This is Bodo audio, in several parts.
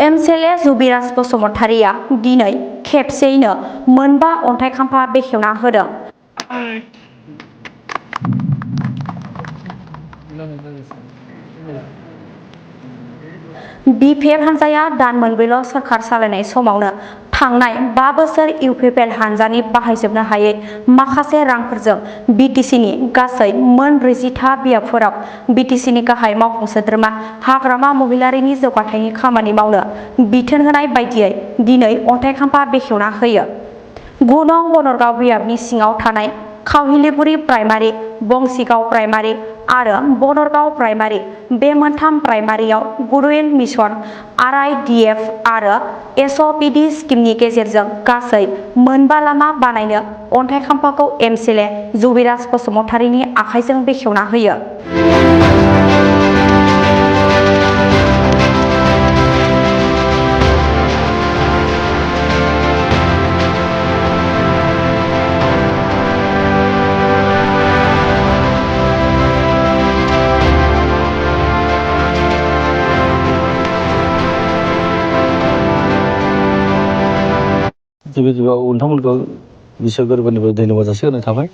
एमसेले जुबिराज बसुमतारिया दिनै खेबसेयैनो मोनबा अन्थाइ खाम्फा बेखेवना होदों। बिपिएफ हान्जाया दान मोनब्रैल' सोरखार सालायनाय समावनो थांनाय 5 बोसोर इउपिपिएल हान्जानि बाहायजोबनो हायै माखासे रांफोरजों बिटिसिनि गासै मोन 40था बियाबफोराव बिटिसिनि गाहाय मावफुं सोद्रोमा हाग्रामा महिलारिनि जौगाथायनि खामानि मावनो बिथोन होनाय बायदियै दिनै अन्थाइ खाम्फा बेखेवना होयो। 9 नं बनरगाव बियाबनि सिङाव थानाय खावहिलिगुरि प्राइमारि, बंसिगाव प्राइमारि आरो बनरगाव प्राइमारि बे मोनथाम प्राइमारियाव गुडउइल मिशन, आरआइडिएफ आरो एसअपिडि स्किमनि गेजेरजों गासै मोनबा लामा बानायनो अन्थाइ खाम्फाखौ एमसेले जुबिराज बसुमतारिनि आखाइजों बेखेवना होयो। गिबियाव नोंथांमोनखौ गोसो गोरबोनिफ्राय धन्यबाद जासिहरनाय थाबाय।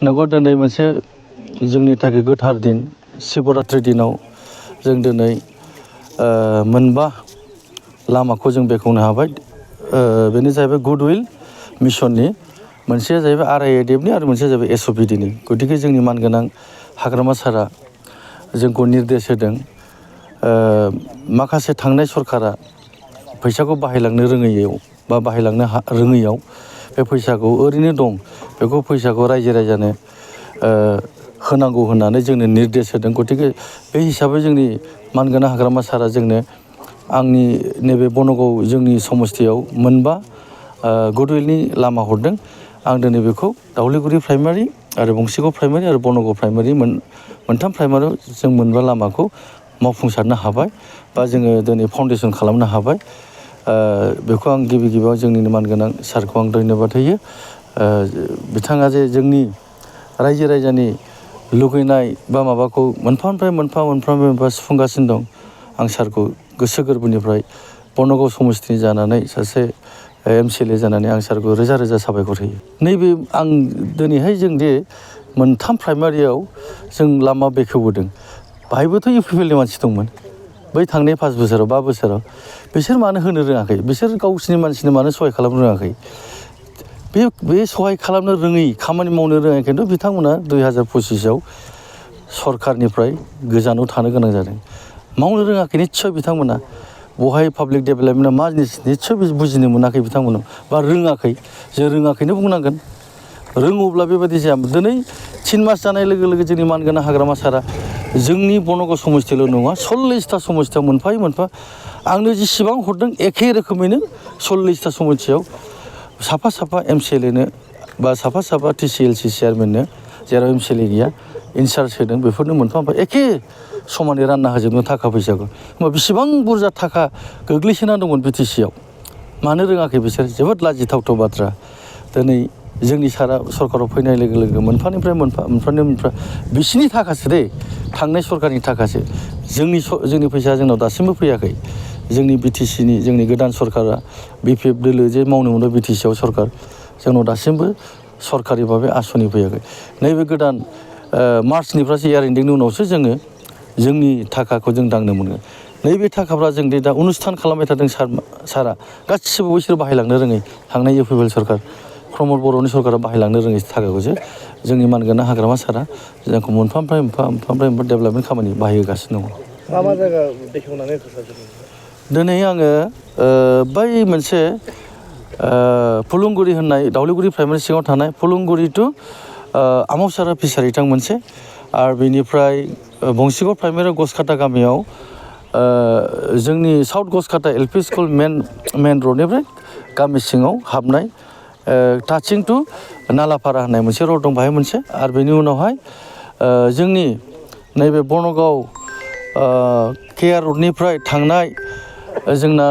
नंगौ दिनै मोनसे जोंनि थाखाय गोथार दिन शिबरात्रि दिनाव जों दिनै मोनबा लामाखौ जों बेखेवनो हाबाय। बेनो जाहैबाय गुडउइल मिशननि, मोनसेया जाहैबाय आरआइडिएफनि आरो मोनसेया जाहैबाय एसअपिडिनि। गतिके जोंनि मानगोनां हाग्रामा सारा जोंखौ निर्देश होदों। माखासे थांनाय सरकारा फैसाखौ बाहायलांनो रोङैयाव बा बाहायलांनो रोङैयाव बे फैसाखौ ओरैनो दं, बेखौ फैसाखौ रायजो राजानो होनांगौ होननानै जोंनो निर्देश होदों। गतिके बे हिसाबै जोंनि मानगोनां हाग्रामा सारा जोंनो आंनि नैबे बनगाव जोंनि समस्तियाव मोनबा गुडउइलनि लामा हरदों। आं दिनै बेखौ दावलिगुरि प्राइमारि आरो बंसिगाव प्राइमारि आरो बनगाव प्राइमारि मोनथाम प्राइमारियाव जों मोनबा लामाखौ मावफुंसारनो हाबाय बा जोङो दिनै फाउन्डेसन खालामनो हाबाय। बेखौ आं गिबियाव जोंनिनो मानगोनां सारखौ आं धन्यबाद होयो। बिथाङा जे जोंनि रायजो राजानि लुगैनाय बा माबाखौ मोनफानिफ्राय मोनफा सुफुंगासिनो दं। आं सारखौ गोसो गोरबोनिफ्राय बनगाव समस्तिनि जानानै सासे एमसिएलए जानानै आं सारखौ रोजा रोजा साबायखर होयो। नैबे आं दिनैहाय जों जे मोनथाम प्राइमारियाव जों लामा बेखेवबोदों, बाहायबोथ' इउपिपिएलनि मानसि दंमोन बै थांनाय 5 बोसोराव 5 बोसोराव। बिसोर मानो होनो रोङाखै? बिसोर गावसिनि मानसिनो मानो सहाय खालामनो रोङाखै? बे सहाय खालामनो रोङै, खामानि मावनो रोङै, खिन्थु बिथांमोना 2025आव सरकारनिफ्राय गोजानाव थानो गोनां जादों। मावनो रोङाखै निस्सय बिथांमोना। बहाय पाब्लिक डेभेलपमेन्टआ मा जिनिस निस्सय बुजिनो मोनाखै बिथांमोना, बा रोङाखै। जों रोङाखैनो बुंनांगोन। रोङोब्ला बेबायदि जायामोन। दिनै 3 मास जानाय लोगो लोगो जोंनि मानगोनां हाग्रामा सारा जोंनि बनगाव समस्तिल' नङा 40था समस्तियाव मोनफायै मोनफा आंनो जेसेबां हरदों एखे रोखोमैनो 40था समस्तियाव साफा एमसिएलएनो बा साफा टिसिएलसि चेयारमेननो, जेराव एमसिएलए गैया, इनसार्ज होदों। बेफोरनो मोनफा एखे समानै रानना होजोबनो थाखा फैसाखौ। होमबा बेसेबां बुरजा थाखा गोग्लैसोना दंमोन बिटिसिआव, मानो रोङाखै बिसोर? जोबोद लाजिथावथाव बाथ्रा। दिनै जोंनि सारा सरकाराव फैनाय लोगो लोगो मोनफानिफ्राय मोनफा बिसिनि थाखासो दे, थांनाय सरकारनि थाखासो। जोंनि फैसाया जोंनाव दासिमबो फैयाखै। जोंनि बिटिसिनि जोंनि गोदान सरकारा बिपिएफ दोलो जे मावनो मोनो बिटिसिआव सरकार, जोंनाव दासिमबो सरकारि भाबै आसनि फैयाखै। नैबे गोदान मार्चनिफ्रायसो इयार एन्डिंनि उनावसो जोङो जोंनि थाखाखौ जों दांनो मोनगोन। नैबे थाखाफ्रा जों दा अनुस्थान खालामबाय थादों सारा गासिबो बिसोर बाहायलांनो रोङै, थांनाय इउपिपिएल सरकार प्रमद बर'नि सरकारा बाहायलांनो रोङै थाखाखौसो जोंनि मानगोनां हाग्रामा सारा जोंखौ मोनफा डेभेलपमेन्ट खामानि बाहायहोगासिनो दङ। मा जायगा बेखेवनानै होखो? दिनै आङो बै मोनसे फुलुंगुरि होननाय दावलिगुरि प्राइमारि सिङाव थानाय फुलुंगुरि टु आमावसारा फिसारिथां मोनसे, आरो बेनिफ्राय बंसिगाव प्राइमारियाव गसकाटा गामियाव जोंनि साउथ गसकाटा एलपि स्कुल मेन रडनिफ्राय गामि सिङाव हाबनाय टाचिं टु नालापारा होननाय मोनसे रड दं, बाहाय मोनसे। आरो बेनि उनावहाय जोंनि नैबे बनगाव केआर रडनिफ्राय थांनाय जोंना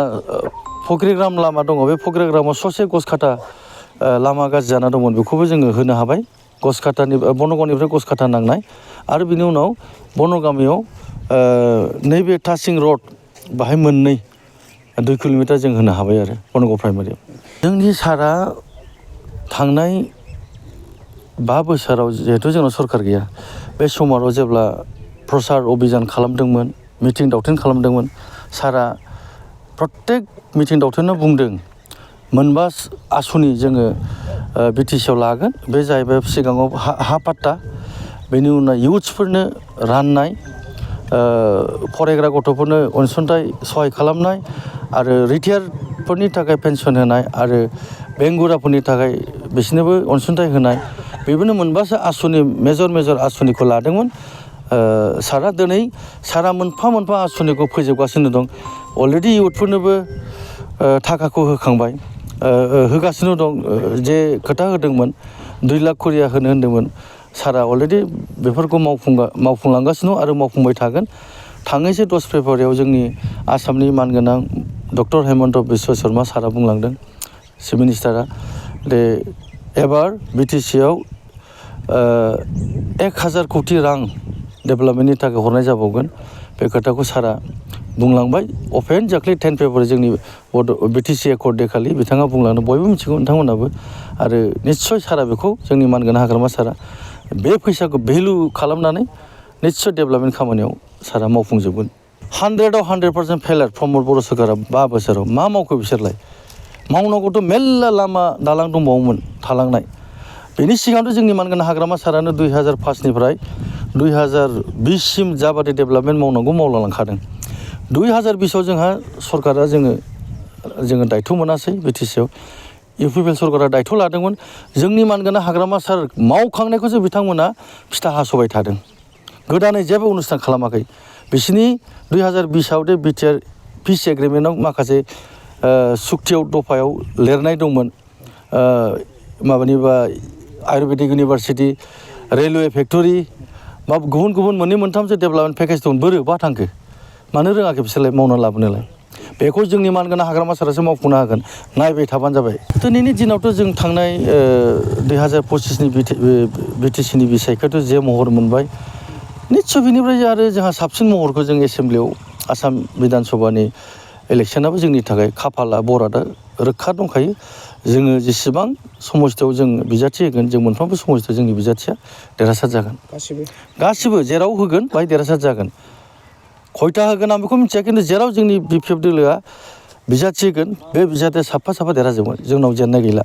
फग्रिग्राम लामा दङ। बे फग्रिग्रामाव ससे गसकाटा लामा गाज्रि जाना दंमोन, बेखौबो जोङो होनो हाबाय। बनगावनिफ्राय गसकाटा नांनाय। आरो बिनि उनाव बनगामियाव नैबे टाचिं रड बाहाय मोननै 2 किल'मिटार जों होनो हाबाय आरो बनगाव प्राइमारियाव। जोंनि सारा थांनाय 5 बोसोराव जिहेथु जोंनाव सरकार गैया बे समाव जेब्ला प्रसार अभियान खालामदोंमोन मिटिं दावथिं खालामदोंमोन सारा प्रत्येक मिटिं दावथिङाव बुंदों मोनबा आसनि जोङो बिटिसिआव लागोन। बे जाहैबाय सिगाङाव हा पाट्टा, बेनि उनाव इयुथ्सफोरनो राननाय, फरायग्रा गथ'फोरनो अनसुंथाइ सहाय खालामनाय आरो रिटायारफोरनि थाखाय पेन्सन होनाय आरो बेंगुराफोरनि थाखाय बिसोरनोबो अनसुंथाइ होनाय, बेफोरनो मोनबासो आसनि मेजर आसनिखौ लादोंमोन। सारा दिनै सारा मोनफा मोनफा आसनिखौ फोजोबगासिनो दं। अलरेडि इयुथफोरनोबो थाखाखौ होखांबाय, होगासिनो दं। जे खोथा होदोंमोन 2 लाख करिया होनो होन्दोंमोन सारा अलरेडि बेफोरखौ मावफुंलांगासिनो आरो मावफुंबाय थागोन। थांनायसो 10 फेब्रुवारियाव जोंनि आसामनि मानगोनां डक्टर हेमन्त बिश्व शर्मा सारा बुंलांदों चिफ मिनिस्टारा दे एबार बिटिसिआव 1000 कोटि रां डेभेलपमेन्टनि थाखाय हरनाय जाबावगोन। बे खोथाखौ सारा बुंलांबाय अपेन एक्जेक्टलि 10 फेब्रुवारि जोंनि बिटिसि एकर्ड डे खालि बिथाङा बुंलांदों, बयबो मिथिगौ नोंथांमोनाबो। आरो निस्सय सारा बेखौ जोंनि मानगोनां हाग्रामा सारा बे फैसाखौ भेलु खालामनानै निस्सय डेभेलपमेन्ट खामानियाव सारा मावफुंजोबगोन। 100आव 100% फेलार प्रमद बर' सरकारा 5 बोसोराव मा मावखो बिसोरलाय? मावनांगौथ' मेल्ला लामा दालां दंबावोमोन थालांनाय। बेनि सिगांथ' जोंनि मानगोनां हाग्रामा सारानो 2005निफ्राय 2020सिम जाबादि डेभेलपमेन्ट मावनांगौ मावलांखादों। 2020आव जोंहा सरकारा जोङो दायथ' मोनासै बिटिसिआव। इउपिपिएल सरकारा दायथ' लादोंमोन। जोंनि मानगोनां हाग्रामा सार मावखांनायखौसो बिथांमोना फिथा हास'बाय थादों। गोदानै जेबो अनुस्थान खालामाखै। बिसोरनि 2020आव दे बिटिआर पिस एग्रिमेन्टआव माखासे सुक्तियाव दफायाव लिरनाय दंमोन, माबानिबा आयुर्वेदिक इउनिभारसिटि, रेलवे फेक्टरि बा गुबुन मोननै मोनथामसो डेभेलपमेन्ट पेकेज दं। बोरो बहा थांखो? मानो रोङाखै बिसोरलाय मावना लाबोनोलाय? बेखौ जोंनि मानगोनां हाग्रामा सारासो मावफुंनो हागोन। नायबाय थाबानो जाबाय। दिनैनि दिनावथ' जों थांनाय 2025नि बिटिसिनि बिसायख'थ' जे महर मोनबाय, निस्सय बिनिफ्राय आरो जोंहा साबसिन महरखौ जों एसेम्ब्लियाव आसाम बिधान सभानि इलेक्सनाबो जोंनि थाखाय खाफाला बरादा रोखा दंखायो। जोङो जेसेबां समस्थियाव जों बिजाथि होगोन, जों मोनफ्रोमबो समस्थियाव जोंनि बिजाथिया देरहासार जागोन। गासिबो जेराव होगोन बाहाय देरहासार जागोन। खयथा होगोन आं बेखौ मिथिया, खिन्थु जेराव जोंनि बिपिएफ दोलोआ बिजाथि होगोन बे बिजाथिया साफा देरहाजोबगोन। जोंनाव जेननाय गैला।